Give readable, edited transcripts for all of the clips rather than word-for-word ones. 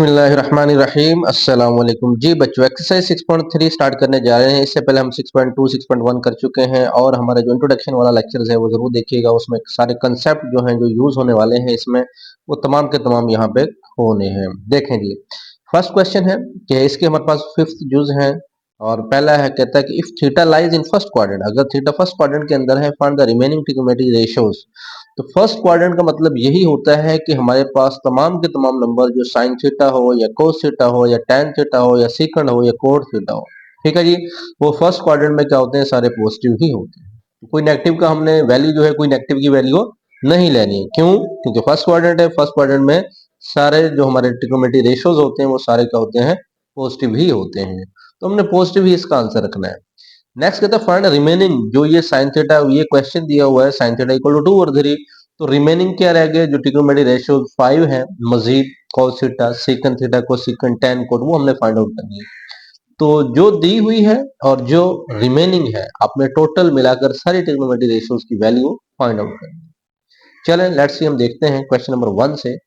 बिस्मिल्लाहिर्रहमानिर्रहीम अस्सलाम वालेकुम। जी बच्चों, एक्सरसाइज 6.3 स्टार्ट करने जा रहे हैं। इससे पहले हम 6.2 6.1 कर चुके हैं और हमारा जो इंट्रोडक्शन वाला लेक्चर है वो जरूर देखिएगा। उसमें सारे कंसेप्ट जो हैं जो यूज होने वाले हैं इसमें, वो तमाम के तमाम यहाँ पे होने हैं। देखें जी, फर्स्ट क्वेश्चन है कि इसके हमारे पास फिफ्थ जुज है और पहला है, कहता है कि if theta lies in first quadrant, अगर थीटा फर्स्ट क्वाड्रेंट के अंदर है, find the remaining trigonometric ratios. तो फर्स्ट क्वाड्रेंट का मतलब यही होता है कि हमारे पास तमाम के तमाम नंबर जो साइन थीटा हो या कोस थीटा हो या टैन थीटा हो या सीकंड हो या कोट थीटा हो, ठीक है जी, वो फर्स्ट क्वाड्रेंट में क्या होते हैं, सारे पॉजिटिव ही होते हैं। तो कोई नेगेटिव का हमने वैल्यू जो है, कोई नेगेटिव की वैल्यू नहीं लेनी है। क्यों? क्योंकि फर्स्ट क्वाड्रेंट है, फर्स्ट क्वाड्रेंट में सारे जो हमारे ट्रिग्नोमेट्रिक रेशियोज होते हैं वो सारे क्या होते हैं, पॉजिटिव ही होते हैं। तो हमने पॉजिटिव ही इसका आंसर रखना है। नेक्स्ट कहता है फाइंड रिमेनिंग, जो ये साइन थीटा, ये क्वेश्चन दिया हुआ है साइन थीटा इक्वल टू 2 और 3, तो रिमेनिंग क्या रह गया, जो ट्रिग्नोमेट्रिक रेशियो 5 है, मजीद cos थीटा, सेकंड थीटा को सेकंड tan कोट, वो हमने फाइंड आउट करनी है। तो जो दी हुई है और जो रिमेनिंग है, आपने टोटल मिलाकर सारी ट्रिग्नोमेट्रिक रेशियोज की वैल्यू फाइंड आउट करनी है। चलें लेट्स सी, हम देखते हैं क्वेश्चन नंबर 1 से।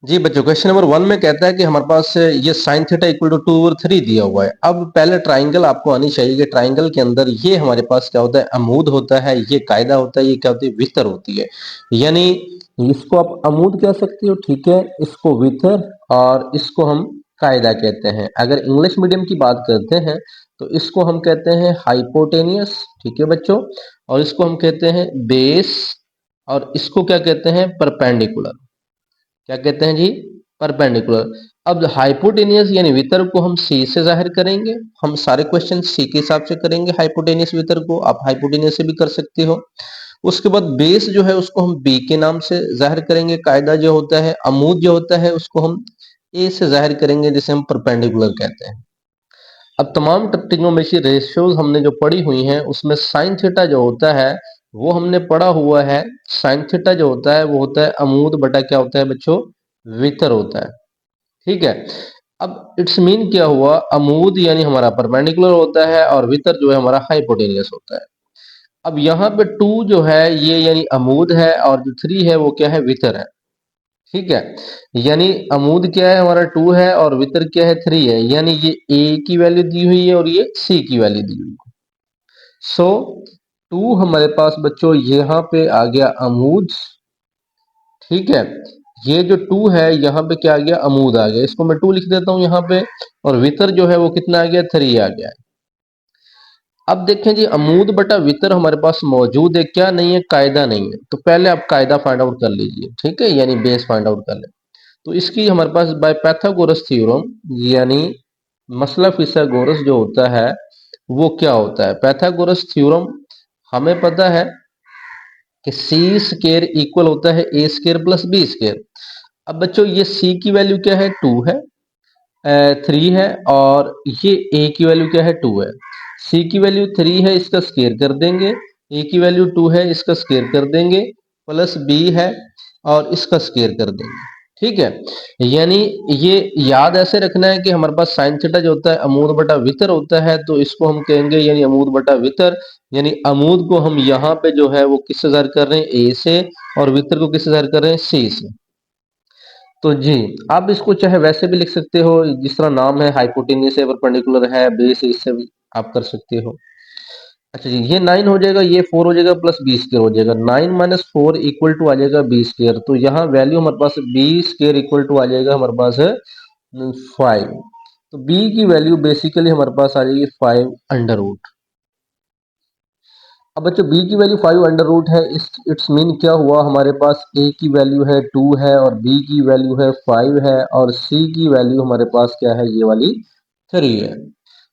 जी बच्चों, क्वेश्चन नंबर 1 में कहता है कि हमारे पास ये साइन थीटा इक्वल टू 2 और 3 दिया हुआ है। अब पहले ट्राइंगल आपको आनी चाहिए कि ट्राइंगल के अंदर ये हमारे पास क्या होता है, अमूद होता है, ये कायदा होता है, ये क्या होती है, वितर होती है। यानी इसको आप अमूद कह सकते हो, ठीक है, इसको वितर और इसको हम कायदा कहते हैं। अगर इंग्लिश मीडियम की बात करते हैं तो इसको हम कहते हैं हाइपोटेनियस, ठीक है बच्चों, और इसको हम कहते हैं बेस, और इसको क्या कहते हैं, परपेंडिकुलर। क्या कहते हैं जी, परपेंडिकुलर। अब हाइपोटेनियस यानी वितर को हम सी से जाहिर करेंगे। हम सारे क्वेश्चन सी के हिसाब से करेंगे। हाइपोटेनियस वितर को आप हाइपोटेनियस से भी कर सकते हो। उसके बाद बेस जो है उसको हम बी के नाम से जाहिर करेंगे। कायदा जो होता है, अमूद जो होता है, उसको हम ए से जाहिर करेंगे, जिसे हम परपेंडिकुलर कहते हैं। अब तमाम ट्रिग्नोमेट्रिक रेशियोज हमने जो पढ़ी हुई हैं उसमें साइन थीटा जो होता है वो हमने पढ़ा हुआ है। साइन थीटा जो होता है वो होता है अमूद बटा क्या होता है बच्चों, वितर होता है, ठीक है। अब इट्स मीन क्या हुआ, अमूद यानी हमारा परपेंडिकुलर होता है और वितर जो है हमारा हाइपोटेनियस होता है। अब यहाँ पे 2 जो है ये यानी अमूद है और जो 3 है वो क्या है, वितर है, ठीक है। यानी अमूद क्या है हमारा 2 है और वितर क्या है, 3 है। यानी ये ए की वैल्यू दी हुई है और ये सी की वैल्यू दी हुई है। सो 2 हमारे पास बच्चों यहाँ पे आ गया अमूद, ठीक है। ये जो 2 है यहाँ पे क्या आ गया, अमूद आ गया, इसको मैं 2 लिख देता हूँ यहाँ पे। और वितर जो है वो कितना आ गया, 3 आ गया। अब देखें जी, अमूद बटा वितर हमारे पास मौजूद है, क्या नहीं है, कायदा नहीं है। तो पहले आप कायदा फाइंड आउट कर लीजिए, ठीक है, यानी बेस फाइंड आउट कर ले। तो इसकी हमारे पास बाय पाइथागोरस थ्योरम, यानी मसला फिसागोरस जो होता है वो क्या होता है, पाइथागोरस थ्योरम हमें पता है कि सी स्क्वायर इक्वल होता है A square plus B square. अब बच्चों ये सी की वैल्यू क्या है, 2 है, 3 है, और ये ए की वैल्यू क्या है, 2 है। सी की वैल्यू 3 है, इसका स्क्वायर कर देंगे, ए की वैल्यू 2 है, इसका स्क्वायर कर देंगे, प्लस बी है और इसका स्क्वायर कर देंगे, ठीक है। यानी ये याद ऐसे रखना है कि हमारे पास साइन थीटा जो होता है अमूद बटा वितर होता है, तो इसको हम कहेंगे यानी अमूद बटा वितर। यानी अमूद को हम यहाँ पे जो है वो किससे जाहिर कर रहे हैं, ए से, और वितर को किससे जाहिर कर रहे हैं, सी से। तो जी, आप इसको चाहे वैसे भी लिख सकते हो, जिस तरह नाम है, हाइपोटेन्यूस है, परपेंडिकुलर है, बेस है, इससे भी आप कर सकते हो। अच्छा जी, ये 9 हो जाएगा, ये 4 हो जाएगा, प्लस बी स्क्वायर हो जाएगा। 9 माइनस 4 इक्वल टू आ जाएगा बी स्क्वायर। तो यहाँ वैल्यू हमारे पास बी स्क्वायर इक्वल टू आ जाएगा हमारे पास है 5। तो बी की वैल्यू बेसिकली हमारे पास आ जाएगी 5 अंडर रूट। अब बच्चों बी की वैल्यू 5 अंडर रूट है, इट्स मीन क्या हुआ, हमारे पास ए की वैल्यू है 2 है और बी की वैल्यू है 5 है और सी की वैल्यू हमारे पास क्या है, ये वाली 3 है।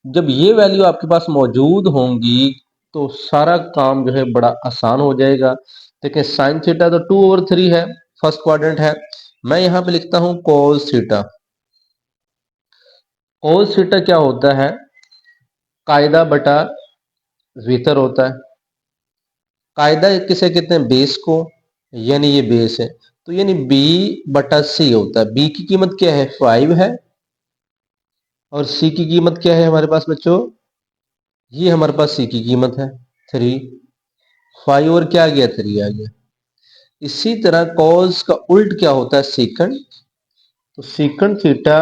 जब ये वैल्यू आपके पास मौजूद होंगी तो सारा काम जो है बड़ा आसान हो जाएगा। देखिए साइन थीटा तो 2 ओवर 3 है, फर्स्ट क्वाड्रेंट है। मैं यहाँ पे लिखता हूँ कोस थीटा। कोस थीटा क्या होता है, कायदा बटा वितर होता है। कायदा किसे कहते हैं, बेस को, यानी ये बेस है। तो यानी बी बटा सी होता है। बी की कीमत क्या है, 5 है, और सी की कीमत क्या है हमारे पास बच्चों, ये हमारे पास सी की कीमत है 3। 5 और क्या आ गया, 3 आ गया। इसी तरह कॉस का उल्ट क्या होता है, सेकंड। तो सीकंड थीटा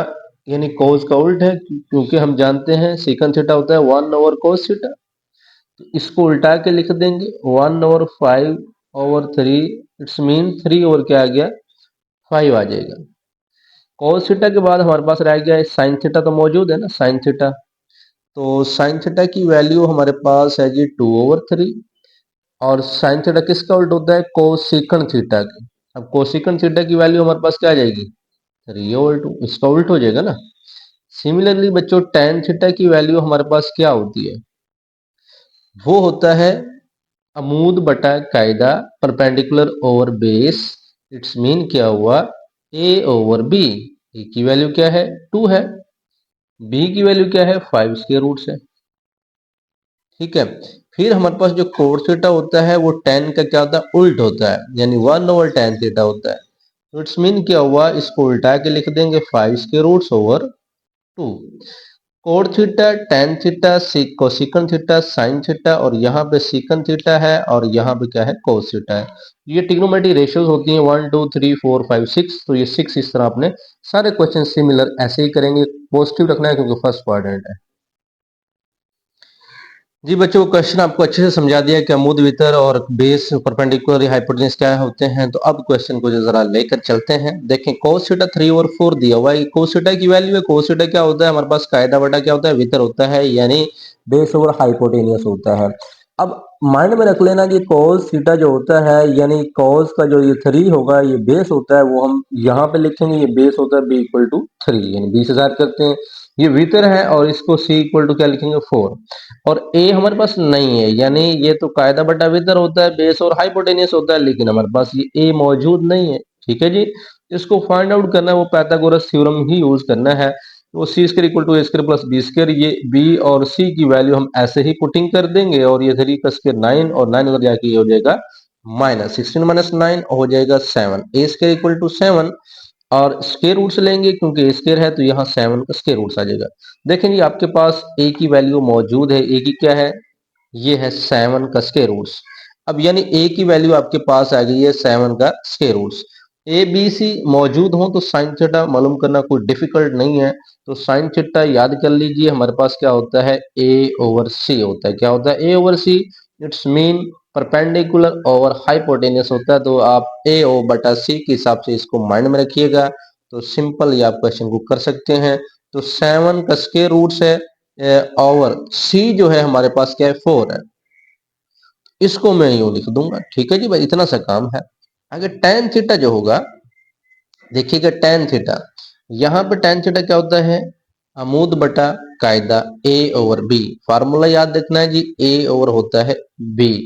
यानी कोस का उल्ट है, क्योंकि हम जानते हैं सीकंड थीटा होता है 1/cos थीटा। तो इसको उल्टा के लिख देंगे 1/5/3, इट्स मीन 3 ओवर क्या आ गया 5 आ जाएगा। cos थीटा के बाद हमारे पास रह गया साइन थीटा, तो मौजूद है ना साइन थीटा। तो साइन थीटा की वैल्यू हमारे पास है जी 2/3, और साइन थीटा किसका उल्ट होता है कोसिकन थीटा की। अब कोसिकन थीटा की वैल्यू हमारे पास क्या आ जाएगी 3/2, इसका उल्ट हो जाएगा ना। सिमिलरली बच्चों tan थीटा की वैल्यू हमारे पास क्या होती है, वो होता है अमूद बटा कायदा perpendicular over base, it's mean क्या हुआ a/b। ए की वैल्यू क्या है 2 है, बी की वैल्यू क्या है 5 स्क्वायर रूट है। ठीक है, फिर हमारे पास जो कोट थीटा होता है वो tan का क्या होता है उल्ट होता है, यानी 1/tan थीटा होता है। तो इट्स मीन क्या हुआ, इसको उल्टा के लिख देंगे 5 square roots over 2। Cot theta tan theta cosecant theta sine theta, और यहाँ पे सीकन थीटा है और यहाँ पे क्या है कोस थीटा है। ये ट्रिग्नोमेट्री रेशियोज होती हैं 1 2 3 4 5 6। तो ये 6 इस तरह आपने सारे क्वेश्चन सिमिलर ऐसे ही करेंगे, पॉजिटिव रखना है क्योंकि फर्स्ट क्वाड्रेंट है। जी बच्चों, क्वेश्चन आपको अच्छे से समझा दिया कि अमूद वितर और बेस परपेंडिकुलर हाइपोटेन्यूज क्या होते हैं। तो अब क्वेश्चन को जो जरा लेकर चलते हैं, देखें cos थीटा 3/4 दिया हुआ है। cos थीटा की वैल्यू है, cos थीटा क्या होता है हमारे पास कायदा बटा क्या होता है वितर होता है, यानी बेस ओवर हाइपोटेनियस होता है। अब माइंड में रख लेना कि cos थीटा जो होता है यानी cos का जो ये 3 होगा ये बेस होता है, वो हम यहाँ पे लिखेंगे ये बेस होता है b=3, यानी 20,000 करते हैं। ये वितर है और इसको c क्या लिखेंगे 4, और ए हमारे पास नहीं है, यानी ये तो कायदा बटा वितर होता है बेस और हाइपोटेनियस होता है, लेकिन हमारे पास ये ए मौजूद नहीं है। ठीक है जी, इसको फाइंड आउट करना है वो पाइथागोरस थ्योरम ही यूज करना है। तो C square equal to A square plus B square, ये बी और सी की वैल्यू हम ऐसे ही पुटिंग कर देंगे, और ये 3 का स्क्वायर 9, और 9 उधर जाके ये हो जाएगा -16 - 9 हो जाएगा 7। ए स्क्वायर इक्वल टू 7, और स्क्वायर रूट से लेंगे क्योंकि स्क्वायर है तो यहाँ 7 का स्क्वायर रूट आ जाएगा। देखें जी आपके पास ए की वैल्यू मौजूद है, ए की क्या है ये है 7 का स्क्वायर रूट्स। अब यानी ए की वैल्यू आपके पास आ गई है 7 का square roots. A B C मौजूद हो तो साइन थीटा मालूम करना कोई डिफिकल्ट नहीं है। तो साइन थीटा याद कर लीजिए हमारे पास क्या होता है a/c होता है। क्या होता है a/c, it's mean perpendicular over hypotenuse होता है। तो आप a/c के हिसाब से इसको माइंड में रखिएगा, तो सिंपल ये आप क्वेश्चन को कर सकते हैं। तो 7 का स्क्वायर रूट्स है ओवर सी जो है हमारे पास क्या है 4 है, इसको मैं यूं लिख दूंगा। ठीक है जी भाई, इतना सा काम है। आगे tan थीटा जो होगा, देखिएगा tan थीटा, यहाँ पे tan थीटा क्या होता है अमूद बटा कायदा a/b। फार्मूला याद रखना है जी, a ओवर होता है b।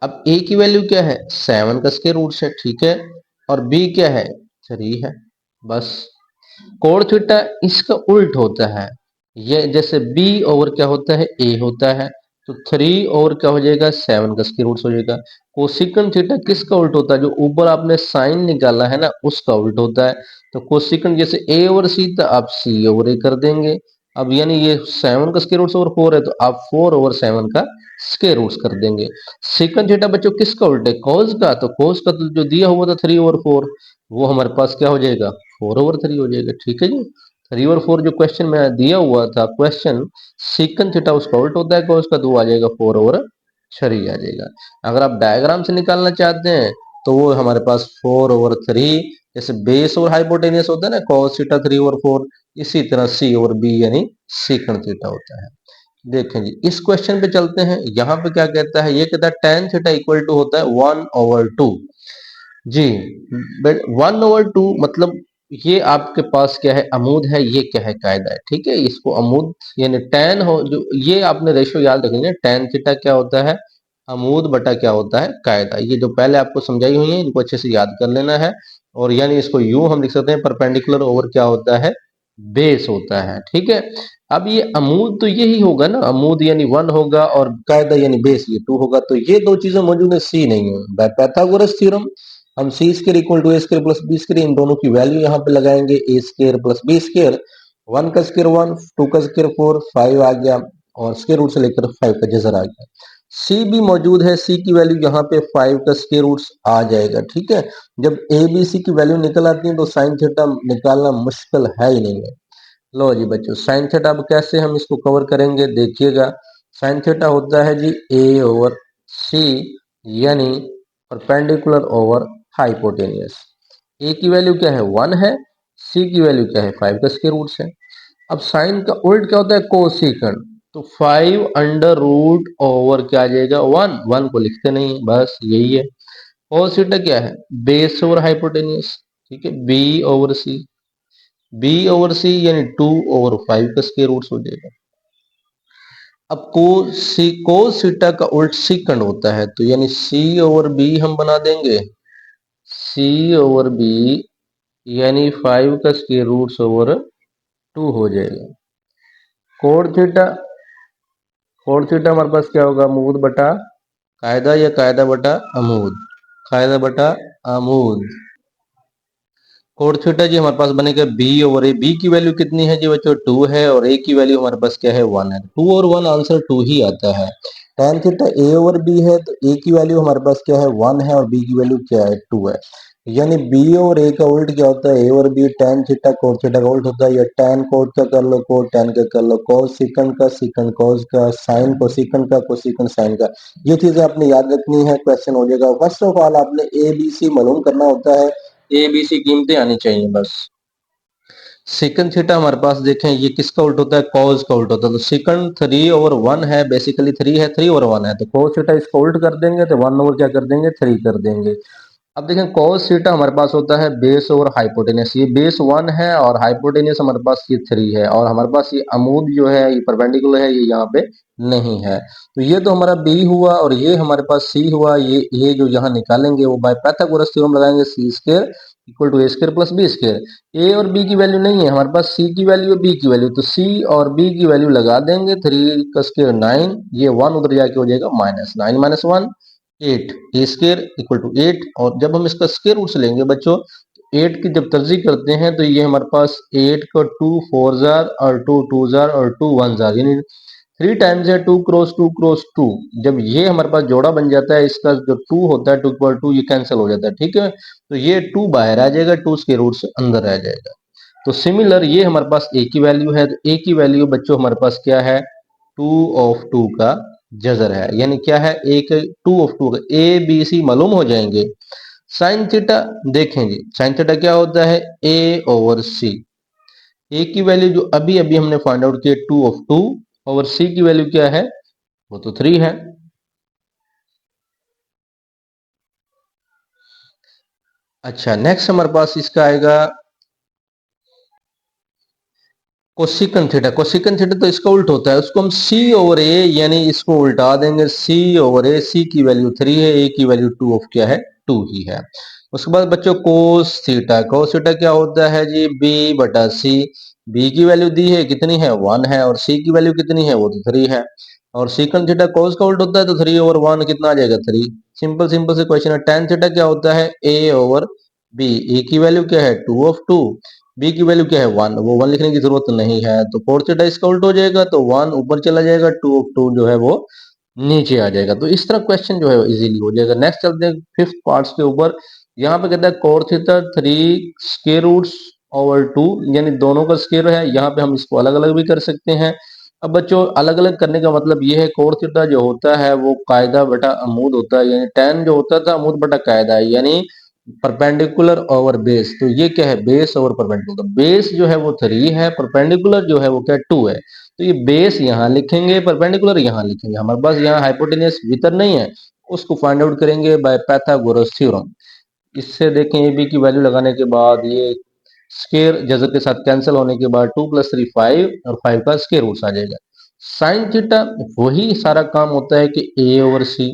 अब a की वैल्यू क्या है 7 का स्क्वायर रूट है, ठीक है, और b क्या है 3 है, बस। कोण थीटा इसका उल्ट होता है, ये जैसे b ओवर क्या होता है a होता है, तो 3 ओवर क्या हो जाएगा 7 का स्क्वायर रूट हो जाएगा। कोसिकन थीटा किसका उल्ट होता है, जो ऊपर आपने साइन निकाला है ना उसका उल्ट होता है। तो कोसिकन जैसे a ओवर c था आप c ओवर a कर देंगे। अब यानी ये 7 का स्क्वायर रूट ओवर 4 है तो आप 4 ओवर 7 का स्क्वायर रूट कर देंगे। सेकंड थीटा बच्चों किसका उल्ट है cos का, तो cos का तो जो दिया हुआ था 3/4, वो हमारे पास क्या हो जाएगा 4/3 हो जाएगा। ठीक है जी, 3/4 जो क्वेश्चन में दिया हुआ था क्वेश्चन सेकंड थीटा उसका उल्ट होता है cos का, तो वो आ जाएगा 4/3 आ जाएगा। अगर आप डायग्राम से निकालना चाहते हैं तो वो हमारे पास 4/3, जैसे बेस और हाइपोटेनियस होता है ना cos थीटा 3/4, इसी तरह c और b यानी सेकंड थीटा होता है। देखें जी इस क्वेश्चन पे चलते हैं, यहाँ पे क्या कहता है, ये कहता है tan थीटा इक्वल टू होता है 1/2 जी। 1/2 मतलब ये आपके पास क्या है अमूद है, ये क्या है कायदा है। ठीक है, इसको अमूद यानी tan हो, जो ये आपने रेशियो याद रखेंगे, tan थीटा क्या होता है अमूद बटा क्या होता है कायदा। ये जो पहले आपको समझाई हुई है इनको अच्छे से याद कर लेना है, और यानी इसको यूं हम लिख सकते हैं परपेंडिकुलर ओवर क्या होता है बेस होता है। ठीक है, अब ये अमूद तो यही होगा ना, अमूद यानी 1 होगा और कायदा यानी बेस ये 2 होगा, तो ये दो चीजें मौजूद है, सी नहीं है। बाय पाइथागोरस थ्योरम हम C square equal to A square plus B square, इन दोनों की वैल्यू यहाँ पे लगाएंगे, A square plus B square, 1 का स्क्वायर 1, 2 का स्क्वायर 4, 5 आ गया, और स्क्वायर रूट से लेकर 5 का जजर आ गया। सी भी मौजूद है, सी की वैल्यू यहाँ पे 5 का स्क्वायर रूट आ जाएगा। ठीक है, जब ए बी सी की वैल्यू निकल आती है तो साइन थीटा निकालना मुश्किल है ही नहीं है। लो जी बच्चों, साइन थीटा अब कैसे हम इसको कवर करेंगे देखिएगा। साइन थीटा होता है जी ए ओवर सी, यानी परपेंडिकुलर ओवर हाइपोटेनियस। ए की वैल्यू क्या है 1 है, सी की वैल्यू क्या है 5 का स्क्वायर रूट है। अब साइन का उल्ट क्या होता है कोसेकंड, तो 5 अंडर रूट ओवर क्या आ जाएगा 1, 1 को लिखते नहीं, बस यही है। cos थीटा क्या है बेस ओवर हाइपोटेनियस, ठीक है, बी ओवर सी, बी ओवर सी यानी 2 ओवर 5 का स्क्वायर रूट हो जाएगा। अब कोस थीटा का उल्ट सीकंड होता है, तो यानी सी ओवर बी हम बना देंगे, सी ओवर बी यानी 5 का स्क्वायर रूट ओवर 2 हो जाएगा। कोड थीटा, कोड थीटा हमारे पास क्या होगा अमूद बटा कायदा या कायदा बटा अमूद, कायदा बटा अमूद। कोड थीटा जी हमारे पास बनेगा बी ओवर ए, बी की वैल्यू कितनी है जी बच्चों 2 है, और ए की वैल्यू हमारे पास क्या है 1 है, 2 और 1 आंसर 2 ही आता है। tan थीटा ए ओवर बी है, तो ए की वैल्यू हमारे पास क्या है 1 है और बी की वैल्यू क्या है 2 है, यानी बी और ए का उल्ट क्या होता है ए और B, tan theta cot theta का उल्ट होता है, या tan कोड का कर लो कोड tan का कर लो, cos सिकंड का सिकंड cos का, sin को सिकंड का कोसिकंड sin का। ये चीजें आपने याद रखनी है, क्वेश्चन हो जाएगा। फर्स्ट ऑफ ऑल आपने ए बी सी मालूम करना होता है, ए बी सी कीमतें आनी चाहिए बस। सेकंड थीटा हमारे पास देखें ये किसका उल्ट होता है कॉज का उल्ट होता है, तो सेकंड 3 ओवर 1 है, बेसिकली 3 है, 3 ओवर 1 है, तो cos थीटा इसको उल्ट कर देंगे तो 1 ओवर क्या कर देंगे 3 कर देंगे। अब देखें cos थीटा हमारे पास होता है बेस ओवर हाइपोटेनस, ये बेस 1 है और हाइपोटेनस हमारे पास ये 3 है, और हमारे पास ये अमूद जो है ये परपेंडिकुलर है, ये यहाँ पे नहीं है, तो ये तो हमारा बी हुआ और ये हमारे पास सी हुआ। ये जो यहाँ निकालेंगे वो बाय पाइथागोरस थ्योरम लगाएंगे, C square equal to A square plus B square. A और बी की वैल्यू नहीं है हमारे पास, सी की वैल्यू है बी की वैल्यू, तो सी और बी की वैल्यू लगा देंगे, 3 का स्क्वायर 9, ये 1 उधर जाके हो जाएगा minus 9 minus 1 8, A square equal to 8, और जब हम इसका स्क्वायर रूट लेंगे बच्चों 8 की जब तरजीह करते हैं तो ये हमारे पास 8 का 2 4 जार और 2 2 जार और 2 1 जार, यानी 3 टाइम्स है 2 क्रॉस 2 क्रॉस 2, जब ये हमारे पास जोड़ा बन जाता है इसका जो 2 होता है 2 इक्वल 2 ये कैंसिल हो जाता है, ठीक है, तो ये 2 बाहर आ जाएगा, 2 के रूट से अंदर आ जाएगा। तो सिमिलर ये हमारे पास ए की वैल्यू है, तो ए की वैल्यू बच्चों हमारे पास क्या है 2 ऑफ 2 का जजर है, यानी क्या है एक 2 ऑफ 2 का, ए बी सी मालूम हो जाएंगे। साइन थीटा देखें जी, साइन थीटा क्या होता है ए ओवर सी, ए की वैल्यू जो अभी अभी हमने फाइंड आउट किया 2 ऑफ 2 ओवर सी की वैल्यू क्या है वो तो 3 है। अच्छा नेक्स्ट हमारे पास इसका आएगा कोसिकन थीटा, कोसिकन थीटा तो इसका उल्ट होता है, उसको हम सी ओवर ए यानी इसको उल्टा देंगे, सी ओवर ए, सी की वैल्यू 3 है, ए की वैल्यू 2 ऑफ क्या है 2 ही है। उसके बाद बच्चों कोस थीटा, कोस थीटा क्या होता है जी बी बटा सी, बी की वैल्यू दी है कितनी है 1 है और सी की वैल्यू कितनी है वो तो 3 है, और सीकन थीटा कोस का उल्ट होता है तो 3 ओवर 1 कितना आ जाएगा 3। सिंपल सिंपल से क्वेश्चन है। tan थीटा क्या होता है a ओवर b, ए की वैल्यू क्या है 2 ऑफ 2, बी की वैल्यू क्या है 1, वो 1 लिखने की जरूरत नहीं है, तो cos थीटा इसका उल्ट हो जाएगा, तो 1 ऊपर चला जाएगा, 2 ऑफ 2 जो है वो नीचे आ जाएगा। तो इस तरह क्वेश्चन जो है इजीली हो जाएगा। नेक्स्ट चलते हैं फिफ्थ पार्ट्स के ऊपर। यहाँ पे कहता है cos theta 3 square roots over 2, यानी दोनों का स्क्वायर है, यहाँ पे हम इसको अलग अलग भी कर सकते हैं। अब बच्चों अलग अलग करने का मतलब ये है cos थीटा जो होता है वो कायदा बटा अमूद होता है, यानी tan जो होता था अमूद बटा कायदा है, यानी परपेंडिकुलर ओवर बेस, तो ये क्या है बेस ओवर परपेंडिकुलर, बेस जो है वो 3 है, परपेंडिकुलर जो है वो क्या 2 है, तो ये बेस यहाँ लिखेंगे परपेंडिकुलर यहाँ लिखेंगे। हमारे पास यहाँ हाइपोटेनियस भीतर नहीं है, उसको फाइंड आउट करेंगे बाय पाइथागोरस थ्योरम। इससे देखें ए बी की वैल्यू लगाने के बाद ये स्केयर जजर के साथ कैंसिल होने के बाद 2 + 3 5 और 5 का स्केयर रूट आ जाएगा। साइन थीटा वही सारा काम होता है कि ए ओवर सी,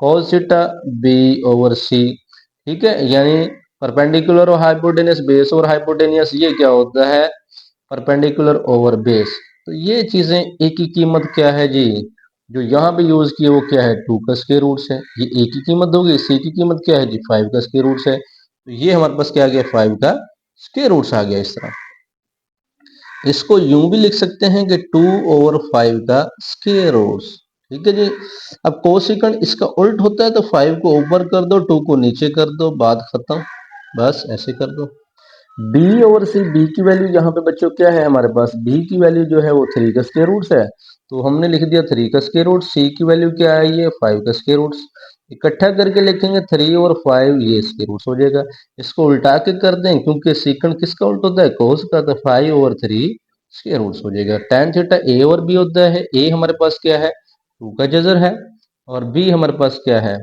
कॉस थीटा बी ओवर सी, ठीक है, यानी परपेंडिकुलर और हाइपोटेनियस, बेस और हाइपोटेनियस ये क्या होता है परपेंडिकुलर ओवर बेस। तो ये चीजें ए की कीमत क्या है जी जो यहाँ पे यूज किए वो क्या है 2 का स्क्वायर रूट है, ये ए की कीमत होगी, सी की कीमत क्या है जी 5 का स्क्वायर रूट है, तो ये हमारे पास क्या आ गया 5 का स्क्वायर रूट आ गया। इस तरह इसको यूं भी लिख सकते हैं कि 2 ओवर 5 का स्क्वायर रूट, ठीक है जी। अब कोसेकंड इसका उल्ट होता है तो 5 को ऊपर कर दो, 2 को नीचे कर दो, बात खत्म। बस ऐसे कर दो। बी ओवर सी, बी की वैल्यू यहाँ पे बच्चों क्या है हमारे पास, बी की वैल्यू जो है वो 3 का स्क्वायर रूट्स है, तो हमने लिख दिया 3 का स्क्वायर रूट। सी की वैल्यू क्या है, ये 5 का स्क्वायर रूट्स। इकट्ठा करके लिखेंगे 3 और 5, ये स्क्वायर रूट्स हो जाएगा। इसको उल्टा के कर दें, क्योंकि सीकंड किसका उल्ट होता है, कोस का, तो 5 ओवर 3 स्क्वायर रूट्स हो जाएगा। tan थीटा ए और बी होता है, ए हमारे पास क्या है, 2 का जजर है, और बी हमारे पास क्या है,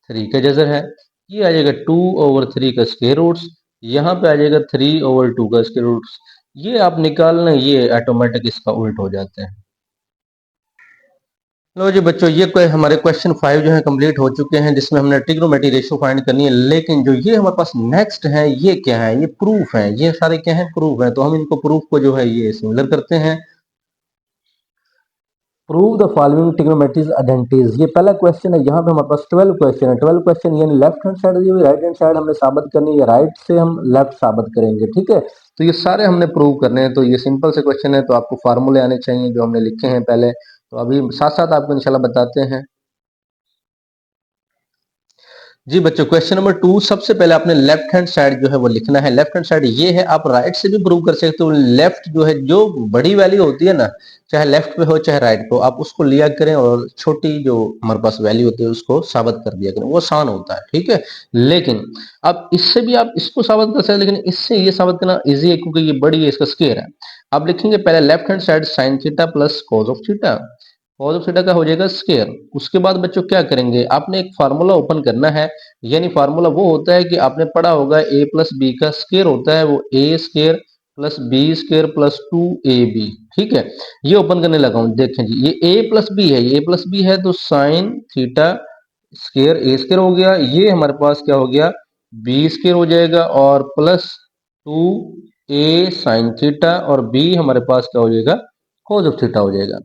3 का जजर है। ये आ जाएगा 2 ओवर 3 का स्क्वायर रूट्स, यहाँ पे आ जाएगा 3 ओवर 2 का स्क्वायर रूट्स। ये आप निकालना, ये ऑटोमेटिक इसका उल्ट हो जाते हैं। लो जी बच्चों, ये हमारे क्वेश्चन 5 जो है कंप्लीट हो चुके हैं, जिसमें हमने ट्रिग्नोमेट्री रेशियो फाइंड करनी है। लेकिन जो ये हमारे पास नेक्स्ट है, ये क्या है, ये प्रूफ है। ये सारे क्या है, प्रूफ है। तो हम इनको प्रूफ को जो है ये सिमिलर करते हैं। प्रूव द फॉलोइंग ट्रिग्नोमेट्रीज आइडेंटिटीज, ये पहला क्वेश्चन है। यहाँ पे हमारे पास 12 क्वेश्चन है। 12 क्वेश्चन यानी लेफ्ट हैंड साइड दी हुई राइट हैंड साइड हमने साबित करनी है, या राइट से हम लेफ्ट साबित करेंगे। ठीक है, तो ये सारे हमने प्रूव करने हैं। तो ये सिंपल से क्वेश्चन है, तो आपको फार्मूले आने चाहिए जो हमने लिखे हैं पहले। तो अभी साथ साथ आपको इंशाल्लाह बताते हैं। जी बच्चों, क्वेश्चन नंबर 2, सबसे पहले आपने लेफ्ट हैंड साइड जो है वो लिखना है। लेफ्ट हैंड साइड ये है, आप राइट से भी प्रूव कर सकते हो। लेफ्ट जो है, जो बड़ी वैल्यू होती है ना, चाहे लेफ्ट पे हो चाहे राइट पे हो, आप उसको लिया करें, और छोटी जो हमारे पास वैल्यू होती है उसको साबित कर दिया करें, वो आसान होता है। ठीक है, लेकिन अब इससे भी आप इसको साबित कर सकते हैं, लेकिन इससे ये साबित करना ईजी है, क्योंकि ये बड़ी है, इसका स्क्वायर है। आप लिखेंगे पहले left hand side sine theta plus cos of theta, cos of theta का हो जाएगा स्क्वायर। उसके बाद बच्चों क्या करेंगे, आपने एक फार्मूला ओपन करना है। यानी फार्मूला वो होता है कि आपने पढ़ा होगा ए प्लस बी का स्क्वायर होता है वो A square plus B square plus 2ab। ठीक है, ये ओपन करने लगा हूं। देखें जी, ये ए प्लस बी है, ये ए प्लस बी है, तो साइन थीटा स्क्वायर ए स्क्वायर हो गया। ये हमारे पास क्या हो गया, बी स्क्वायर हो जाएगा, और प्लस 2a साइन थीटा, और बी हमारे पास क्या हो जाएगा, cos ऑफ थीटा हो जाएगा।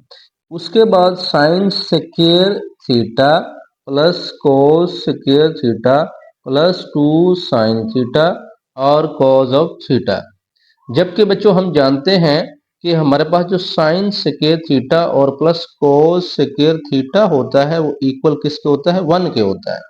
उसके बाद sign square theta plus cos square theta plus 2 sign theta और कॉस ऑफ थीटा। जबकि बच्चों हम जानते हैं कि हमारे पास जो साइन स्क्वायर थीटा और प्लस कोस स्क्वायर थीटा होता है वो इक्वल किसके होता है, 1 के होता है।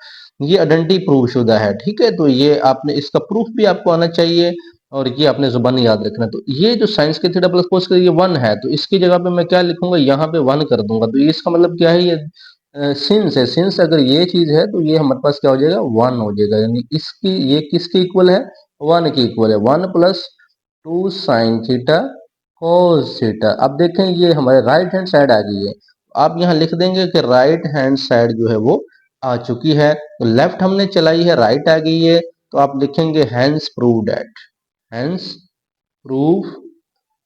ये आइडेंटिटी प्रूव शुदा है। ठीक है, तो ये आपने इसका प्रूफ भी आपको आना चाहिए, और ये आपने जुबान याद रखना। तो ये जो साइंस के थीटा प्लस कोस का ये 1 है, तो इसकी जगह पे मैं क्या लिखूंगा, यहाँ पे 1 कर दूंगा। तो इसका मतलब क्या है, ये सिंस है। सिंस अगर ये चीज है तो ये हमारे पास क्या हो जाएगा, 1 हो जाएगा। यानी इसकी ये किसके इक्वल है, 1 के इक्वल है। 1 plus 2 sign theta cos theta. अब देखें ये हमारे राइट हैंड साइड आ गई है। आप यहाँ लिख देंगे कि राइट हैंड साइड जो है वो आ चुकी है। तो लेफ्ट हमने चलाई है, राइट आ गई है, तो आप लिखेंगे hence prove that, hence prove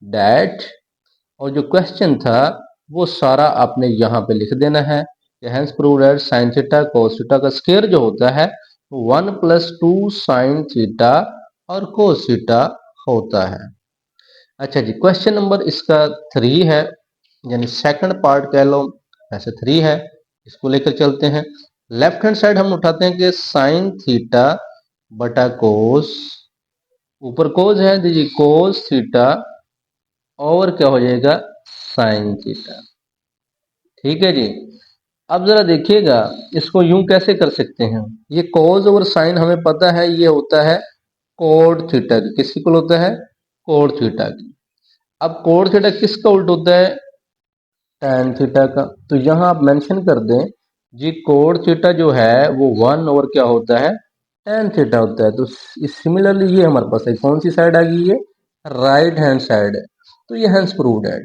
that. और जो क्वेश्चन था वो सारा आपने यहाँ पे लिख देना है कि hence prove that sine theta cos theta का स्क्वायर जो होता है 1 प्लस 2 साइन थीटा और कोस थीटा होता है। अच्छा जी, क्वेश्चन नंबर इसका 3 है, यानी सेकंड पार्ट कह लो, ऐसे 3 है। इसको लेकर चलते हैं। लेफ्ट हैंड साइड हम उठाते हैं कि साइन थीटा बटा कोस, ऊपर कोस है, दीजिए कोस थीटा, और क्या हो जाएगा, साइन थीटा। ठीक है जी। अब जरा देखिएगा, इसको यूं कैसे कर सकते हैं। ये कोस और साइन हमें पता है, ये होता है कोड थीटा की, किसकी इक्वल होता है, कोड थीटा की। अब कोड थीटा किसका उल्ट होता है, tan थीटा का। तो यहां आप मेंशन कर दें जी, कोड थीटा जो है वो 1 और क्या होता है, tan थीटा होता है। तो सिमिलरली ये हमारे पास है, कौन सी साइड आ गई है, राइट हैंड साइड है। तो ये हैंस प्रूव्ड है,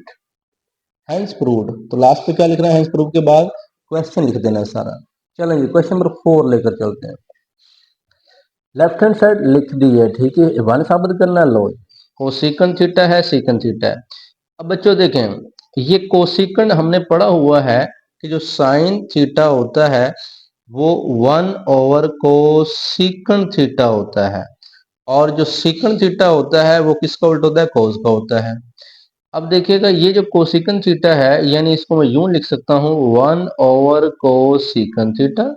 हैंस प्रूव्ड। तो लास्ट पे क्या लिखना है, हैंस प्रूव के बाद क्वेश्चन लिख देना है सारा। चलेंगे क्वेश्चन नंबर 4 लेकर चलते हैं। लेफ्ट हैंड साइड लिख दी है, ठीक है, वन साबित करना, लो कोसिकन थीटा है, सीकन थीटा है। अब बच्चों देखें, ये कोसिकन हमने पढ़ा हुआ है कि जो साइन थीटा होता है वो 1 ओवर कोसिकन थीटा होता है, और जो सीकन थीटा होता है वो किसका उल्टा होता है, कोस का होता है। अब देखिएगा, ये जो कोसिकन थीटा है, यानी इसको मैं यूं लिख सकता हूं 1 ओवर कोसिकन थीटा,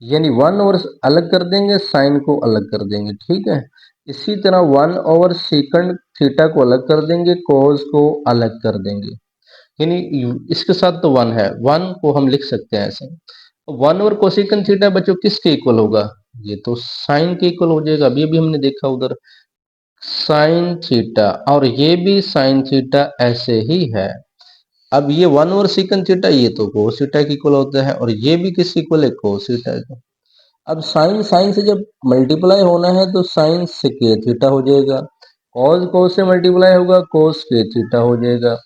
यानी 1 ओवर अलग कर देंगे, साइन को अलग कर देंगे। ठीक है, इसी तरह 1 ओवर सेकंड थीटा को अलग कर देंगे, कोस को अलग कर देंगे। यानी इसके साथ तो 1 है, 1 को हम लिख सकते हैं ऐसे। 1 और कोसेकंड थीटा बच्चों किसके इक्वल होगा? ये तो साइन के इक्वल हो जाएगा। अभी अभी हमने देखा उधर साइन थीटा, और ये भी साइन थीटा ऐसे ही है। अब ये 1 और सेकंड थीटा ये तो cos थीटा के इक्वल होता है, और ये भी किस इक्वल है? cos थीटा के। अब साइन साइन से जब मल्टीप्लाई होना है तो साइन सेक थीटा हो जाएगा, कॉस कॉस से मल्टीप्लाई होगा cos के थीटा हो जाएगा।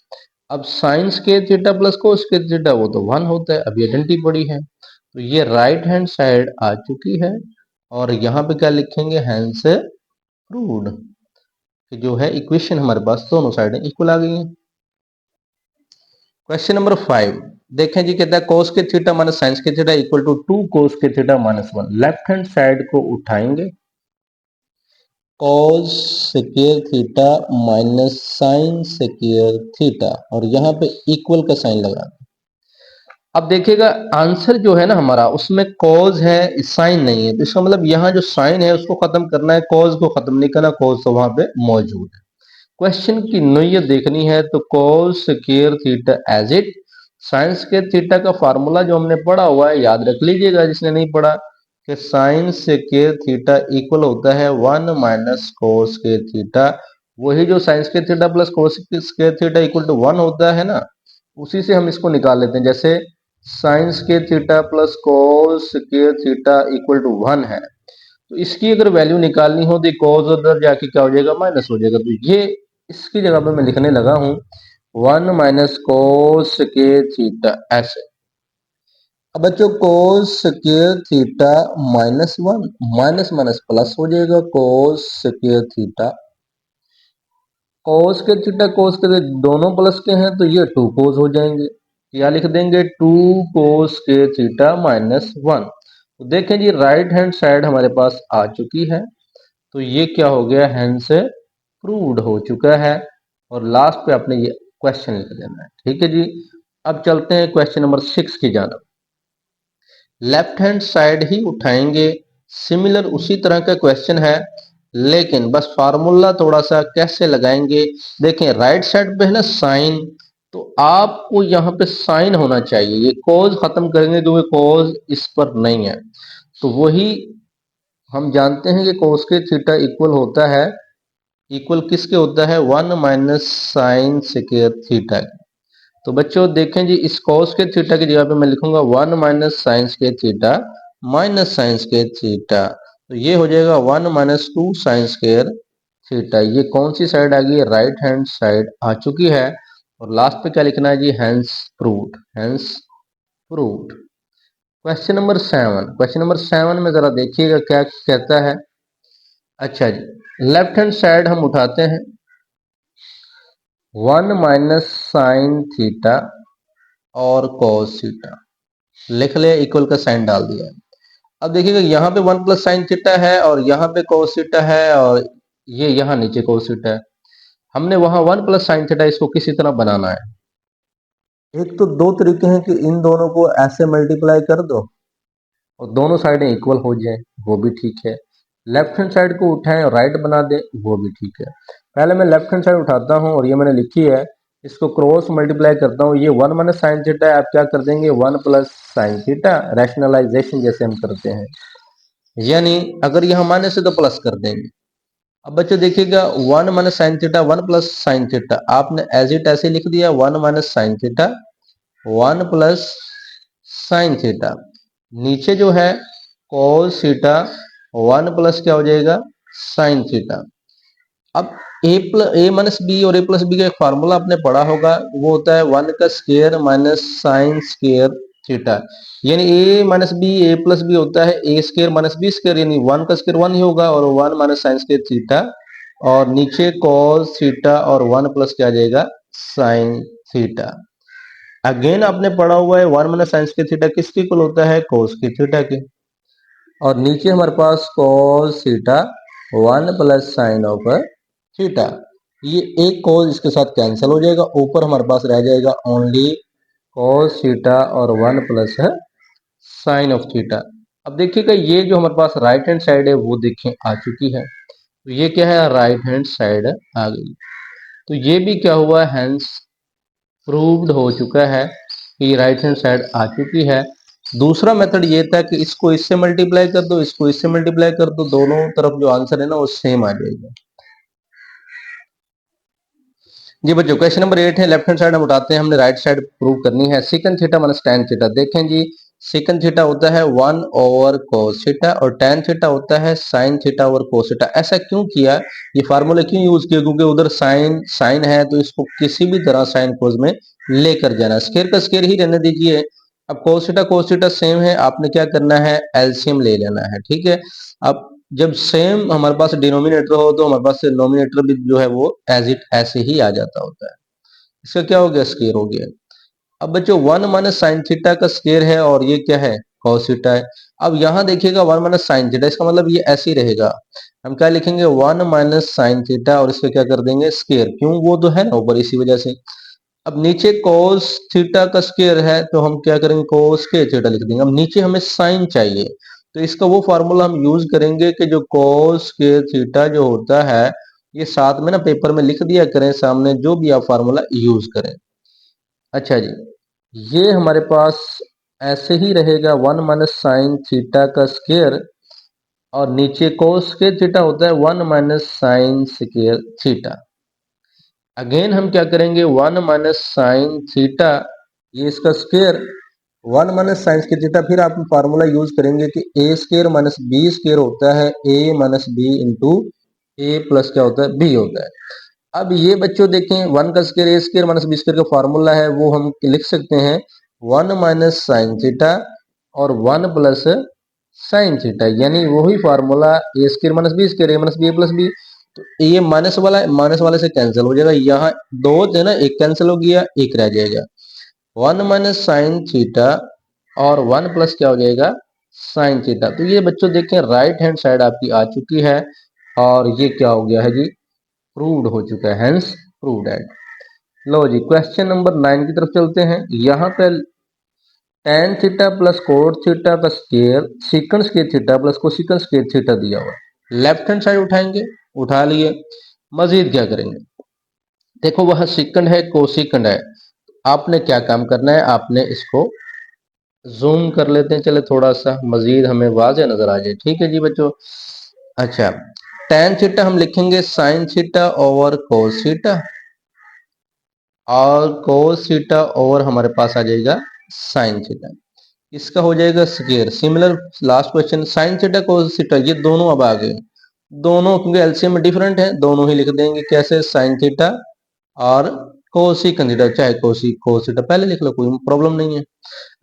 अब साइन के थीटा प्लस cos के थीटा वो तो 1 होता है। अब ये आइडेंटिटी पड़ी है, तो ये राइट हैंड साइड आ चुकी है, और यहाँ पे क्या लिखेंगे? हैंस प्रूव्ड, कि जो है इक्वेशन हमारे पास दोनों साइड इक्वल आ गई है। क्वेश्चन नंबर 5 देखें जी, कहता है cos के थीटा माइनस साइन के थीटा इक्वल टू 2 cos के theta minus 1। Left hand side को उठाएंगे, cos square theta minus sign square theta, और यहाँ पे इक्वल का साइन लगा। अब देखिएगा आंसर जो है ना हमारा, उसमें cos है, साइन नहीं है, तो इसका मतलब यहाँ जो साइन है उसको खत्म करना है, cos को खत्म नहीं करना, cos तो वहां पे मौजूद है। क्वेश्चन की नोयत देखनी है तो cos square theta as it, sine square theta का फार्मूला जो हमने पढ़ा हुआ है याद रख लीजिएगा जिसने नहीं पढ़ा, कि साइन स्क्वायर थीटा इक्वल होता है 1 माइनस cos स्क्वायर थीटा। वही जो sine square theta plus cos square theta equal to 1 होता है ना, उसी से हम इसको निकाल लेते हैं। जैसे sine square theta plus cos square theta equal to 1 है, तो इसकी अगर वैल्यू निकालनी हो तो cos उधर जाके क्या हो जाएगा? माइनस हो जाएगा। तो ये इसकी जगह पे मैं लिखने लगा हूं 1 माइनस cos स्क्वायर थीटा ऐसे। अब बच्चों cos square theta minus 1, minus minus plus हो जाएगा, cos स्क्वायर थीटा, cos के थीटा cos के दोनों प्लस के हैं तो ये 2 cos हो जाएंगे, या लिख देंगे 2 cos के थीटा माइनस 1। तो देखें जी राइट हैंड साइड हमारे पास आ चुकी है, तो ये क्या हो गया? हैंस प्रूव्ड हो चुका है, और लास्ट पे आपने ये क्वेश्चन लिख देना है। ठीक है जी। अब चलते हैं क्वेश्चन नंबर 6 की जानब। लेफ्ट हैंड साइड ही उठाएंगे, सिमिलर उसी तरह का क्वेश्चन है, लेकिन बस फार्मूला थोड़ा सा कैसे लगाएंगे। देखें राइट साइड पे है ना साइन, तो आपको यहाँ पे साइन होना चाहिए, ये कॉज खत्म करेंगे क्योंकि कॉज इस पर नहीं है। तो वही हम जानते हैं कि cos के थीटा इक्वल होता है, इक्वल किसके होता है? 1 माइनस साइन स्क्वायर थीटा। तो बच्चों देखें जी, इस cos के थीटा की जगह पे मैं लिखूंगा 1 minus sign square theta minus sign square theta, तो ये हो जाएगा 1 माइनस 2 साइन स्क्वायर थीटा। ये कौन सी साइड आ गई? राइट हैंड साइड आ चुकी है। और लास्ट पे क्या लिखना है जी? Hence proved, hence proved. Question number 7, question number 7 में जरा देखिएगा क्या कहता है। अच्छा जी, लेफ्ट हैंड साइड हम उठाते हैं, 1 माइनस साइन थीटा और cos थीटा लिख लिया, इक्वल का साइन डाल दिया। अब देखिएगा यहाँ पे 1 प्लस साइन थीटा है, और यहाँ पे cos थीटा है, और ये यहाँ नीचे cos थीटा है। हमने वहां 1 प्लस साइन थीटा इसको किसी तरह बनाना है। एक तो दो तरीके हैं कि इन दोनों को ऐसे मल्टीप्लाई कर दो और दोनों साइडें इक्वल हो जाए, वो भी ठीक है। लेफ्ट हैंड साइड को उठाएं और राइट बना दें, वो भी ठीक है। पहले मैं लेफ्ट हैंड साइड उठाता हूं, और ये मैंने लिखी है, इसको क्रॉस मल्टीप्लाई करता हूं। ये 1 माइनस साइन थीटा है, आप क्या कर देंगे? 1 प्लस साइन थीटा, रैशनलाइजेशन जैसे हम करते हैं, यानी अगर यहाँ माइनस है तो प्लस कर देंगे। अब बच्चों देखिएगा 1 minus sine theta 1 plus sine theta, आपने एज इट ऐसे लिख दिया 1 minus sine theta 1 plus sine theta, नीचे जो है cos थीटा 1 प्लस क्या हो जाएगा? Sine theta. अब ए माइनस बी और ए प्लस बी का एक फार्मूला आपने पढ़ा होगा, वो होता है 1 का square minus sign square theta, यानी ए माइनस बी ए प्लस बी होता है A square minus B square, यानी 1 का स्क्वायर 1 ही होगा, और 1 माइनस साइन स्क्वायर थीटा, और नीचे cos थीटा और 1 प्लस क्या आ जाएगा? Sine theta. अगेन आपने पढ़ा हुआ है 1 माइनस साइन स्क्वायर थीटा किसके इक्वल होता है? cos की थीटा के, और नीचे हमारे पास cos theta 1 plus sign of theta. ये एक cos इसके साथ कैंसिल हो जाएगा, ऊपर हमारे पास रह जाएगा ओनली cos थीटा और 1 प्लस है साइन ऑफ थीटा। अब देखिएगा ये जो हमारे पास राइट हैंड साइड है वो देखें आ चुकी है, तो ये क्या है? राइट हैंड साइड आ गई। तो ये भी क्या हुआ? हैंस प्रूव्ड हो चुका है कि राइट हैंड साइड आ चुकी है। दूसरा मेथड ये था कि इसको इससे मल्टीप्लाई कर दो, इसको इससे मल्टीप्लाई कर दो, दोनों तरफ जो आंसर है ना वो सेम आ जाएगा। जी बच्चों, क्वेश्चन नंबर 8 है, लेफ्ट हैंड साइड हम उठाते हैं, हमने राइट साइड प्रूव करनी है। Second theta minus tan theta. देखें जी, सेकंड थीटा होता है 1 ओवर cos थीटा और tan थीटा होता है sin theta over cos theta. ऐसा क्यों किया, ये फार्मूला क्यों यूज किया? क्योंकि उधर साइन साइन है तो इसको किसी भी तरह साइन कोस में लेकर जाना, स्केयर का स्केयर ही रहने दीजिए। अब cos थीटा सेम है, आपने क्या करना है, एलसीएम ले लेना है, ठीक है। अब जब सेम हमारे पास डिनोमिनेटर हो तो हमारे पास नोमिनेटर भी जो है वो एज इट ऐसे ही आ जाता होता है। इसका क्या हो गया, स्केयर हो गया। अब बच्चों 1 माइनस साइन थीटा का स्केयर है और ये क्या है, cos थीटा है। अब यहाँ देखिएगा 1 माइनस साइन थीटा, इसका मतलब ये ऐसे ही रहेगा। हम क्या लिखेंगे, 1 माइनस साइन थीटा और इसका क्या कर देंगे, स्केयर। क्यों, वो तो है ना ऊपर, इसी वजह से। अब नीचे cos थीटा का स्क्वायर है तो हम क्या करेंगे, cos के थीटा लिख देंगे। अब नीचे हमें साइन चाहिए तो इसका वो फार्मूला हम यूज करेंगे कि जो cos के थीटा जो होता है, ये साथ में ना पेपर में लिख दिया करें सामने, जो भी आप फार्मूला यूज करें। अच्छा जी, ये हमारे पास ऐसे ही रहेगा 1 माइनस साइन थीटा का स्क्वायर और नीचे cos के थीटा होता है 1 minus sign square theta. Again हम क्या करेंगे, 1 माइनस साइन थीटा, ये इसका स्क्वायर 1 माइनस साइन की थीटा। फिर आप फार्मूला यूज करेंगे कि ए स्क्वायर माइनस बी स्क्वायर होता है A minus B into A plus क्या होता है, बी होता है। अब ये बच्चों देखें, 1 का स्क्वायर ए स्क्वायर माइनस बी स्क्वायर का फार्मूला है, वो हम लिख सकते हैं 1 माइनस साइन थीटा और 1 प्लस साइन थीटा, यानी वही फार्मूला ए स्क्वायर माइनस बी स्क्वायर ए माइनस बी प्लस बी। तो ये माइनस वाले से कैंसिल हो जाएगा, यहाँ दो थे ना, एक कैंसिल हो गया, एक रह जाएगा। 1 माइनस साइन थीटा और 1 प्लस क्या हो जाएगा, साइन थीटा। तो ये बच्चों देखें राइट हैंड साइड आपकी आ चुकी है और ये क्या हो गया है जी, प्रूव्ड हो चुका है, हेंस प्रूव्ड है। लो जी, क्वेश्चन नंबर 9 की तरफ चलते हैं। यहाँ पे tan theta plus cot theta का square secant square theta plus cosecant square theta दिया हुआ है। लेफ्ट हैंड साइड उठाएंगे, उठा लिए। मजीद क्या करेंगे, देखो वह सीकंड है कोसिकंड है, आपने क्या काम करना है, आपने इसको जूम कर लेते हैं, चले थोड़ा सा मजीद हमें वाज़ेह नजर आ जाए, ठीक है जी बच्चों। अच्छा, tan थीटा हम लिखेंगे sine theta over cos theta और कोस थीटा ओवर हमारे पास आ जाएगा साइन थीटा, इसका हो जाएगा square. Similar last question, sign theta cos theta, ये दोनों अब आ गए, दोनों क्योंकि एलसीएम में डिफरेंट है, दोनों ही लिख देंगे कैसे, साइन थीटा और कोसिकन थीटा, चाहे कोस थीटा पहले लिख लो, कोई प्रॉब्लम नहीं है।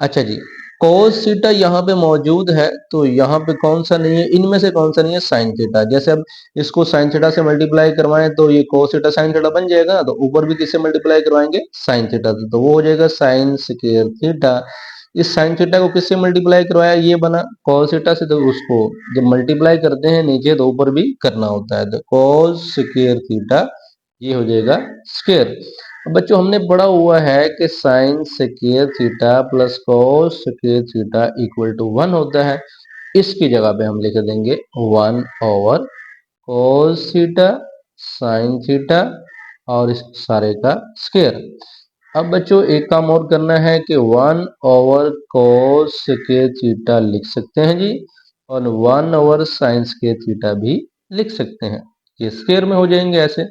अच्छा जी, कोस थीटा यहाँ पे मौजूद है तो यहाँ पे कौन सा नहीं है, इनमें से कौन सा नहीं है, साइन थीटा। जैसे अब इसको साइन थीटा से मल्टीप्लाई करवाएं तो ये कोस थीटा साइन थीटा बन जाएगा, तो ऊपर भी किससे मल्टीप्लाई करवाएंगे, साइन थीटा से, तो वो हो जाएगा साइन स्क्वायर थीटा। इस साइन थीटा को किससे मल्टीप्लाई करवाया, ये बना कॉस थीटा से, तो उसको जब मल्टीप्लाई करते हैं नीचे तो ऊपर भी करना होता है, तो कॉस स्क्वायर थीटा ये हो जाएगा स्क्वायर। बच्चों हमने पढ़ा हुआ है कि sine square theta plus cos square theta equal to 1 होता है। इसकी जगह पे हम लिख देंगे 1 over cos theta sine theta और इस सारे का स्क्वायर। अब बच्चों एक काम और करना है कि 1 ओवर cos स्क्वायर थीटा लिख सकते हैं जी और 1 ओवर साइन स्क्वायर थीटा भी लिख सकते हैं, ये स्क्वायर में हो जाएंगे ऐसे।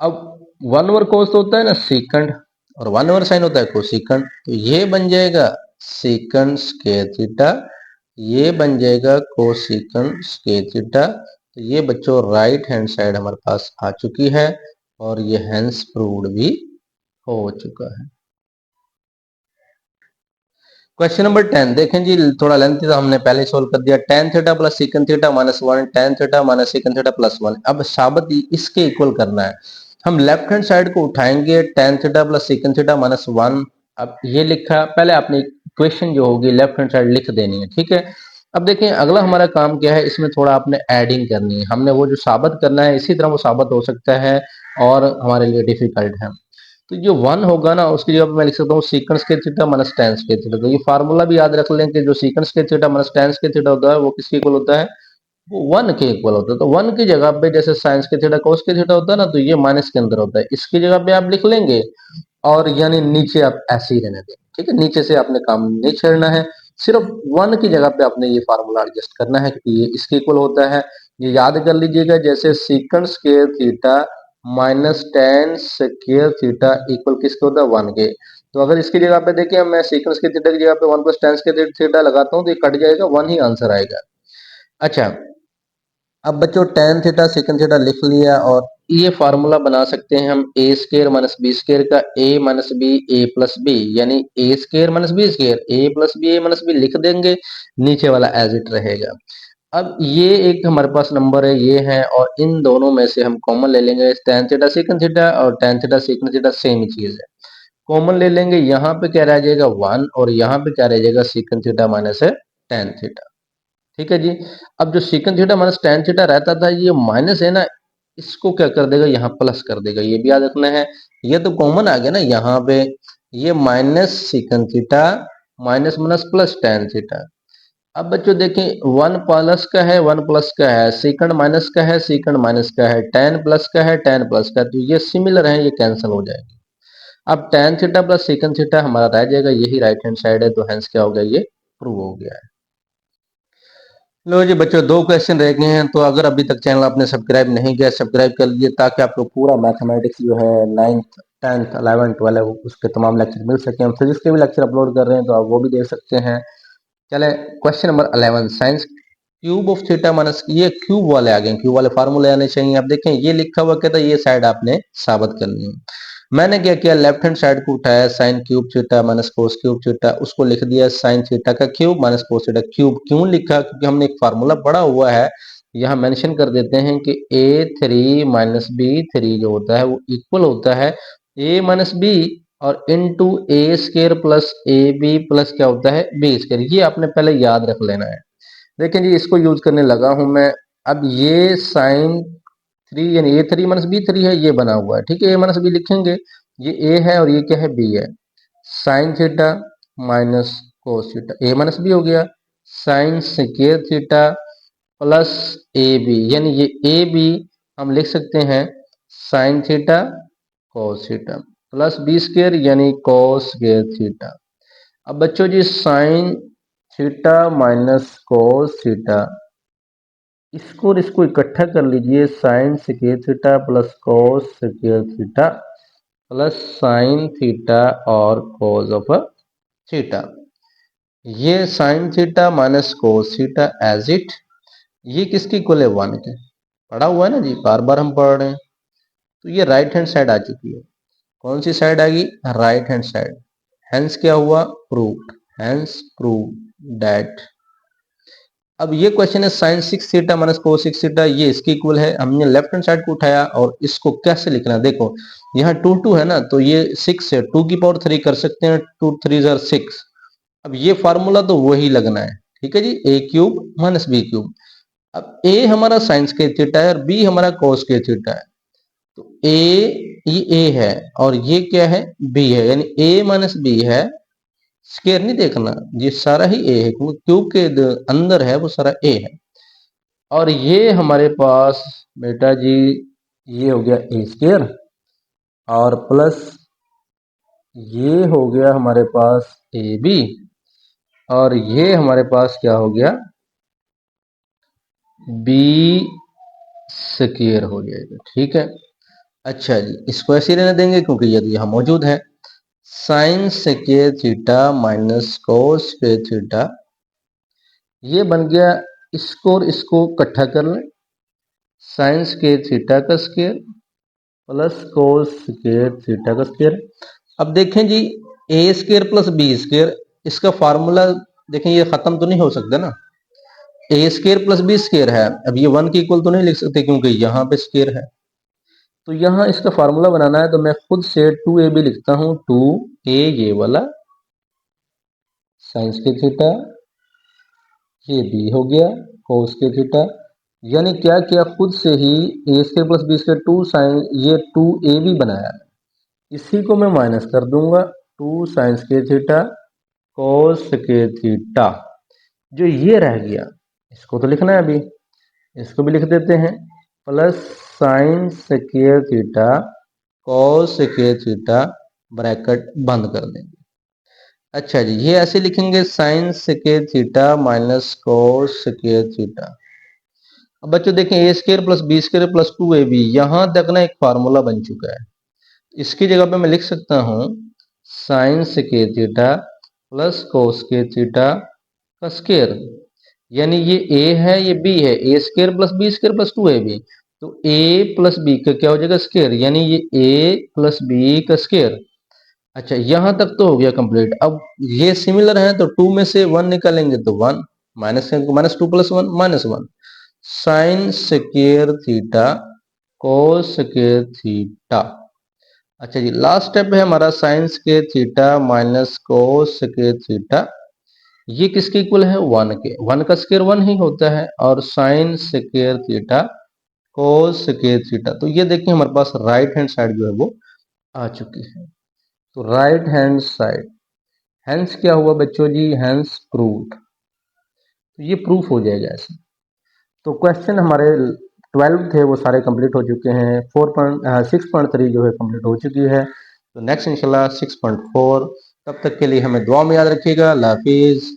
अब 1 ओवर cos तो होता है ना सीकंड और 1 ओवर साइन होता है कोसिकंड, तो ये बन जाएगा सीकंड स्क्वायर थीटा, ये बन जाएगा कोसिकंड स्क्वायर थीटा। तो ये बच्चों राइट हैंड साइड हमारे पास आ चुकी है और ये हेंस प्रूव्ड भी हो चुका है। क्वेश्चन नंबर 10 देखें जी, थोड़ा लेंथी था, हमने पहले सोल्व कर दिया। tan theta plus second theta minus 1 tan theta minus second theta plus 1। अब साबित इसके इक्वल करना है, हम लेफ्ट हैंड साइड को उठाएंगे, tan theta plus second theta minus 1। अब ये लिखा, पहले आपने इक्वेशन जो होगी लेफ्ट हैंड साइड लिख देनी है, ठीक है। अब देखें अगला हमारा काम क्या है, इसमें थोड़ा आपने एडिंग करनी है, हमने वो जो साबित करना है इसी तरह वो साबित हो सकता है और हमारे लिए डिफिकल्ट है। तो जो 1 होगा ना उसकी जगह पे मैं लिख सकता हूँ secant square theta minus tan square theta. तो ये फार्मूला भी याद रख लें कि जो secant square theta minus tan square theta होता है वो किसके इक्वल होता है, वो 1 के इक्वल होता है। तो 1 की जगह पे जैसे साइंस के थीटा cos के थीटा होता है ना, तो ये माइनस के अंदर होता है, इसकी जगह पे आप लिख लेंगे और यानी नीचे आप ऐसे ही रहने दें। ठीक है, नीचे से आपने काम नहीं छेड़ना है, सिर्फ 1 की जगह पे आपने ये फार्मूला एडजस्ट करना है कि ये इसके इक्वल होता है। ये याद कर लीजिएगा, जैसे secant square theta minus ten square theta equal किसके होता है, 1 के। तो अगर इसकी जगह पे देखिए, मैं सीकंड स्क्वायर थीटा की जगह पे 1 प्लस टेन स्क्वायर थीटा लगाता हूँ तो ये कट जाएगा, 1 ही आंसर आएगा। अच्छा, अब बच्चों टेन थीटा सेकंड थीटा लिख लिया, और ये फार्मूला बना सकते हैं हम ए स्केयर माइनस बी स्केयर का, ए माइनस बी ए प्लस बी, यानी ए स्केयर माइनस बी स्केयर, ए प्लस बी ए माइनस बी लिख देंगे, नीचे वाला एज इट रहेगा। अब ये एक हमारे पास नंबर है, ये है, और इन दोनों में से हम कॉमन ले लेंगे, टेन थीटा सेकंड थीटा और tan theta secant theta same ही चीज है, कॉमन ले लेंगे। यहाँ पे क्या रह जाएगा 1, और यहाँ पे क्या रह जाएगा सेकंड थीटा माइनस है टेन थीटा। ठीक है जी। अब जो सीकन थीटा माइनस टेन थीटा रहता था, ये माइनस है ना, इसको क्या कर देगा, यहाँ प्लस कर देगा, ये भी याद रखना है। ये तो कॉमन आ गया ना यहाँ पे, ये minus secant theta minus minus plus tan theta. अब बच्चों देखें, 1 प्लस का है 1 प्लस का है, सीकंड माइनस का है सीकंड माइनस का है, टेन प्लस का है टेन प्लस का है, तो ये सिमिलर है, ये कैंसिल हो जाएगी। अब tan theta plus secant theta हमारा रह जाएगा, यही राइट हैंड साइड है, तो हेंस क्या हो गया, ये प्रूव हो गया है। लो जी बच्चों, दो क्वेश्चन रह गए हैं, तो अगर अभी तक चैनल आपने सब्सक्राइब नहीं किया, सब्सक्राइब कर लीजिए, ताकि आपको पूरा मैथमेटिक्स जो है 9th 10th 11th 12 उसके तमाम लेक्चर मिल सके। हम फिजिक्स के भी लेक्चर अपलोड कर रहे हैं, तो आप वो भी देख सकते हैं। चले, question number 11, science cube of theta minus, ये क्यूब वाले आ गए, क्यूब वाले फार्मूले आने चाहिए। आप देखें ये लिखा हुआ कहता है ये साइड आपने साबित करनी है। मैंने क्या किया, लेफ्ट हैंड साइड को उठाया, sine cube theta minus cos cube theta, उसको लिख दिया साइन थीटा का cube minus cos theta cube. क्यों लिखा, क्योंकि हमने एक फार्मूला पढ़ा हुआ है, यहाँ मेंशन कर देते हैं कि A three minus B three जो होता है वो इक्वल होता है ए माइनस बी और into A square plus A B plus क्या होता है बी स्केयर। ये आपने पहले याद रख लेना है। देखिए जी, इसको यूज करने लगा हूं मैं। अब ये साइन थ्री यानी ए थ्री माइनस बी थ्री है, ये बना हुआ है, ठीक है, ए माइनस बी लिखेंगे, ये ए है और ये क्या है, बी है। Sine theta minus cos theta, A minus B हो गया, sine square theta plus A B, यानी ये ए बी हम लिख सकते हैं sine theta cos theta plus B square यानी कोस स्क्वायर थीटा। अब बच्चों जी, sine theta minus cos theta, इसको और इसको इकट्ठा कर लीजिए, sine square theta plus cos square theta plus sine theta और कोस ऑफ थीटा। ये sine theta minus cos theta as it, ये किसकी इक्वल है, 1 के। पढ़ा हुआ है ना जी, बार बार हम पढ़ रहे हैं। तो ये राइट हैंड साइड आ चुकी है। कौन सी साइड आ गई, राइट हैंड साइड। हेंस क्या हुआ, प्रूव्ड, हेंस प्रूव दैट। अब ये क्वेश्चन है साइन सिक्स थीटा माइनस कोस सिक्स थीटा, ये इसके इक्वल है। हमने लेफ्ट हैंड साइड को उठाया और इसको कैसे लिखना, देखो यहाँ टू टू है ना, तो ये 6 है, 2 की पावर 3 कर सकते हैं, 2 3 जार 6। अब ये फार्मूला तो वही लगना है, ठीक है जी, ए क्यूब माइनस बी क्यूब। अब ए हमारा साइंस के थीटा है और बी हमारा कोस के थीटा है, तो ये ए है और ये क्या है, बी है, यानी ए माइनस बी है। स्केयर नहीं देखना, ये सारा ही ए है, क्योंकि क्यूब के अंदर है वो सारा ए है। और ये हमारे पास बेटा जी, ये हो गया ए स्केयर और प्लस ये हो गया हमारे पास ए बी, और ये हमारे पास क्या हो गया, बी स्केयर हो जाएगा, ठीक है। अच्छा जी, इसको ऐसे ही रहने देंगे क्योंकि ये तो यहाँ मौजूद है। साइन स्क्वायर थीटा माइनस कोस स्क्वायर थीटा, ये बन गया, इसको और इसको इकट्ठा कर लें, साइन स्क्वायर थीटा का square plus cos square theta का स्क्वायर। अब देखें जी, ए स्क्वायर प्लस बी स्क्वायर, इसका फार्मूला देखें, ये खत्म तो नहीं हो सकता ना, ए स्क्वायर प्लस बी स्क्वायर है, अब ये 1 के इक्वल तो नहीं लिख सकते क्योंकि यहाँ पे स्क्वायर है। तो यहाँ इसका फार्मूला बनाना है, तो मैं खुद से 2ab लिखता हूँ, 2a ये वाला साइन स्क्वायर थीटा, ये b हो गया कोस स्क्वायर थीटा, यानी क्या किया, खुद से ही A square plus B square 2 sine, ये 2ab बनाया, इसी को मैं माइनस कर दूंगा, 2 sign square theta cos square theta, जो ये रह गया इसको तो लिखना है अभी। इसको भी लिख देते हैं, plus sine square theta cos square theta, bracket बंद कर देंगे। अच्छा जी, ये ऐसे लिखेंगे sine square theta minus cos square theta. अब बच्चों देखें, A square plus B square plus 2ab, यहां तक ना एक फार्मूला बन चुका है। इसकी जगह पे मैं लिख सकता हूं sine square theta plus cos square theta का स्क्वायर, यानी ये ए है ये बी है, A square plus B square plus 2ab, तो ए प्लस बी का क्या हो जाएगा स्क्वायर, यानी ये ए प्लस बी का स्क्वायर। अच्छा, यहां तक तो हो गया कंप्लीट। अब ये सिमिलर है तो 2 में से 1 निकालेंगे तो 1, minus minus 2 plus 1 minus 1, sign square theta cos square theta. अच्छा जी, लास्ट स्टेप है हमारा sign square theta minus cos square theta. ये किसके इक्वल है, 1 के। 1 का स्क्वायर 1 ही होता है, और sign square theta cos square theta. तो ये देखिए हमारे पास राइट हैंड साइड जो है वो आ चुकी है। तो राइट हैंड साइड, हैंस क्या हुआ बच्चों जी, हैंस प्रूव्ड। तो ये प्रूफ हो जाएगा ऐसे। तो क्वेश्चन हमारे 12 थे वो सारे कंप्लीट हो चुके हैं। 6.3 जो है कंप्लीट हो चुकी है। तो नेक्स्ट इंशाल्लाह 6.4। तब तक के लिए हमें दुआ में याद रखिएगा। अल्लाह हाफिज।